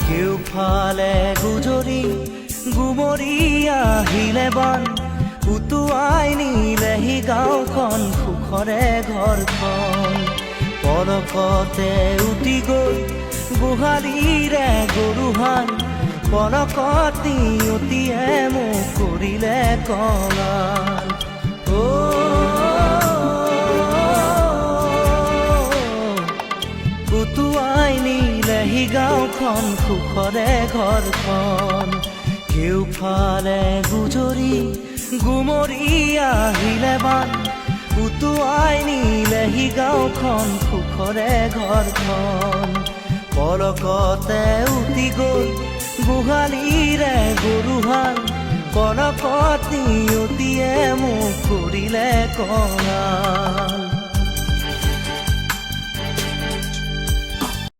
কেউফালে গুজৰি গুমৰি আহিলে বান উটুৱাই নিলেহি গাঁওখন সুখৰে ঘৰখন পলকতে উটি গ'ল গোহালিৰে গৰুহাল পলকত নিয়তিয়ে মোক কৰিলে কঙাল উটুৱাই নিলেহি গাঁওখন সুখৰে ঘৰখন কেউফালে গুজৰি গুমৰি আহিলে বান উটুৱাই নিলেহি গাঁওখন সুখৰে ঘৰখন পলকতে উটি গ'ল গোহালিৰে গৰুহাল পলকত নিয়তিয়ে মোক কৰিলে কঙাল